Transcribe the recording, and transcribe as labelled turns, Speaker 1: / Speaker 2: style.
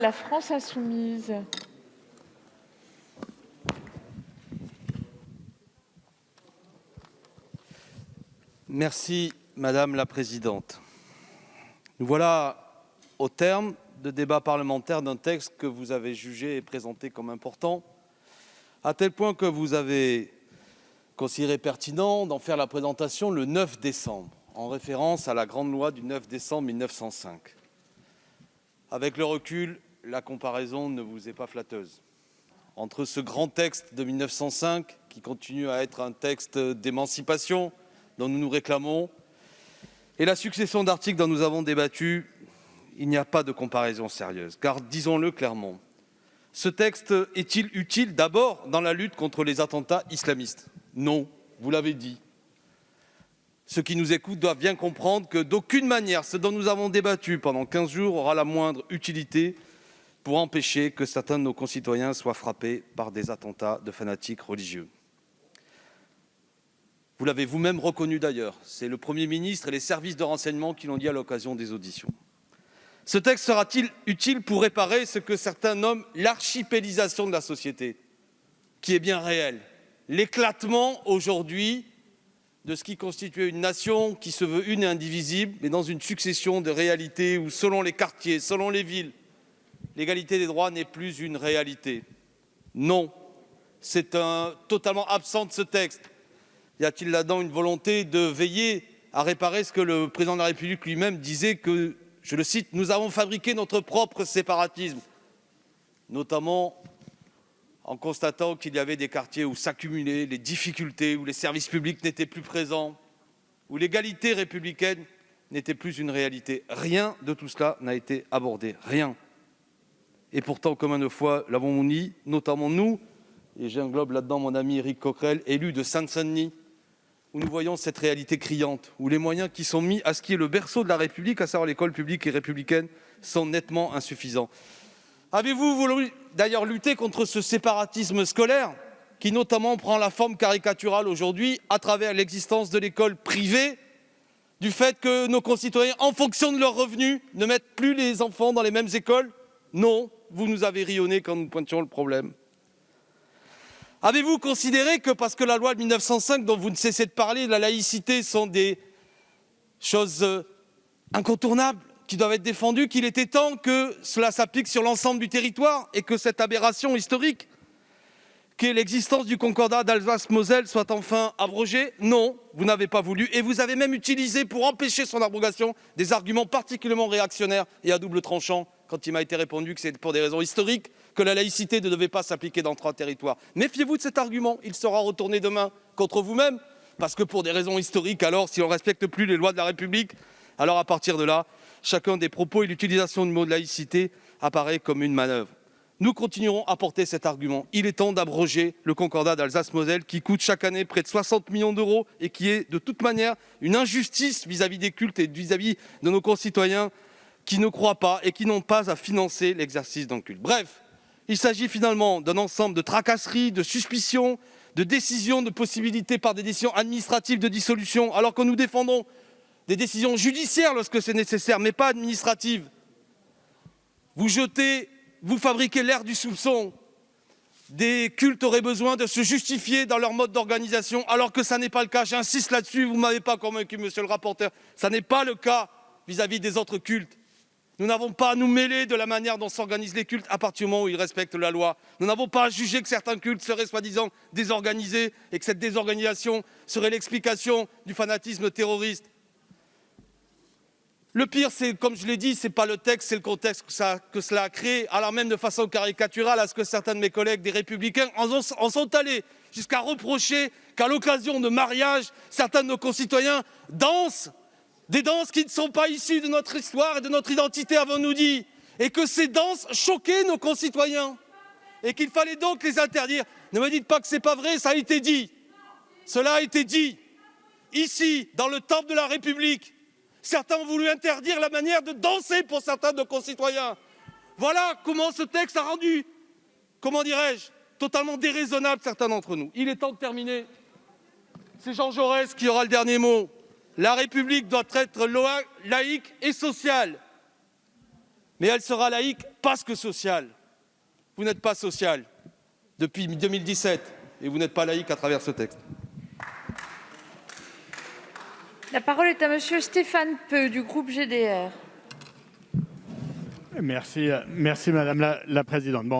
Speaker 1: La France insoumise.
Speaker 2: Merci, Madame la Présidente. Nous voilà au terme de débats parlementaires d'un texte que vous avez jugé et présenté comme important, à tel point que vous avez considéré pertinent d'en faire la présentation le 9 décembre, en référence à la grande loi du 9 décembre 1905. Avec le recul, la comparaison ne vous est pas flatteuse. Entre ce grand texte de 1905, qui continue à être un texte d'émancipation dont nous nous réclamons, et la succession d'articles dont nous avons débattu, il n'y a pas de comparaison sérieuse. Car, disons-le clairement, ce texte est-il utile d'abord dans la lutte contre les attentats islamistes? Non, vous l'avez dit. Ceux qui nous écoutent doivent bien comprendre que d'aucune manière, ce dont nous avons débattu pendant 15 jours aura la moindre utilité pour empêcher que certains de nos concitoyens soient frappés par des attentats de fanatiques religieux. Vous l'avez vous-même reconnu d'ailleurs, c'est le Premier ministre et les services de renseignement qui l'ont dit à l'occasion des auditions. Ce texte sera-t-il utile pour réparer ce que certains nomment l'archipélisation de la société, qui est bien réelle, l'éclatement aujourd'hui de ce qui constituait une nation qui se veut une et indivisible, mais dans une succession de réalités où, selon les quartiers, selon les villes, l'égalité des droits n'est plus une réalité. Non, c'est totalement absent de ce texte. Y a-t-il là-dedans une volonté de veiller à réparer ce que le président de la République lui-même disait que, je le cite, « nous avons fabriqué notre propre séparatisme », notamment en constatant qu'il y avait des quartiers où s'accumulaient les difficultés, où les services publics n'étaient plus présents, où l'égalité républicaine n'était plus une réalité. Rien de tout cela n'a été abordé, rien. Et pourtant, combien de fois l'avons-nous dit, notamment nous, et j'englobe là-dedans mon ami Éric Coquerel, élu de Seine-Saint-Denis, où nous voyons cette réalité criante, où les moyens qui sont mis à ce qui est le berceau de la République, à savoir l'école publique et républicaine, sont nettement insuffisants. Avez-vous voulu d'ailleurs lutter contre ce séparatisme scolaire qui notamment prend la forme caricaturale aujourd'hui à travers l'existence de l'école privée, du fait que nos concitoyens, en fonction de leurs revenus, ne mettent plus les enfants dans les mêmes écoles? Non, vous nous avez rionné quand nous pointions le problème. Avez-vous considéré que parce que la loi de 1905, dont vous ne cessez de parler, la laïcité, sont des choses incontournables, qui doivent être défendues, qu'il était temps que cela s'applique sur l'ensemble du territoire et que cette aberration historique, qu'est l'existence du concordat d'Alsace-Moselle, soit enfin abrogée? Non, vous n'avez pas voulu, et vous avez même utilisé pour empêcher son abrogation des arguments particulièrement réactionnaires et à double tranchant, quand il m'a été répondu que c'est pour des raisons historiques que la laïcité ne devait pas s'appliquer dans 3 territoires. Méfiez-vous de cet argument, il sera retourné demain contre vous-même, parce que pour des raisons historiques, alors, si on ne respecte plus les lois de la République, alors à partir de là, chacun des propos et l'utilisation du mot de laïcité apparaît comme une manœuvre. Nous continuerons à porter cet argument. Il est temps d'abroger le concordat d'Alsace-Moselle qui coûte chaque année près de 60 millions d'euros et qui est de toute manière une injustice vis-à-vis des cultes et vis-à-vis de nos concitoyens qui ne croient pas et qui n'ont pas à financer l'exercice d'un culte. Bref, il s'agit finalement d'un ensemble de tracasseries, de suspicions, de décisions, de possibilités par des décisions administratives de dissolution, alors que nous défendons des décisions judiciaires lorsque c'est nécessaire, mais pas administratives. Vous fabriquez l'ère du soupçon. Des cultes auraient besoin de se justifier dans leur mode d'organisation, alors que ça n'est pas le cas. J'insiste là-dessus, vous ne m'avez pas convaincu, monsieur le rapporteur. Ça n'est pas le cas vis-à-vis des autres cultes. Nous n'avons pas à nous mêler de la manière dont s'organisent les cultes à partir du moment où ils respectent la loi. Nous n'avons pas à juger que certains cultes seraient soi-disant désorganisés et que cette désorganisation serait l'explication du fanatisme terroriste. Le pire, c'est, comme je l'ai dit, ce n'est pas le texte, c'est le contexte que cela a créé, alors même de façon caricaturale à ce que certains de mes collègues des Républicains en sont allés jusqu'à reprocher qu'à l'occasion de mariages, certains de nos concitoyens dansent des danses qui ne sont pas issues de notre histoire et de notre identité, avons-nous dit, et que ces danses choquaient nos concitoyens, et qu'il fallait donc les interdire. Ne me dites pas que ce n'est pas vrai, ça a été dit. Cela a été dit, ici, dans le temple de la République. Certains ont voulu interdire la manière de danser pour certains de nos concitoyens. Voilà comment ce texte a rendu, comment dirais-je, totalement déraisonnable certains d'entre nous. Il est temps de terminer. C'est Jean Jaurès qui aura le dernier mot. La République doit être laïque et sociale. Mais elle sera laïque parce que sociale. Vous n'êtes pas social depuis 2017 et vous n'êtes pas laïque à travers ce texte.
Speaker 1: La parole est à monsieur Stéphane Peu du groupe GDR.
Speaker 3: Merci madame la présidente. Bon,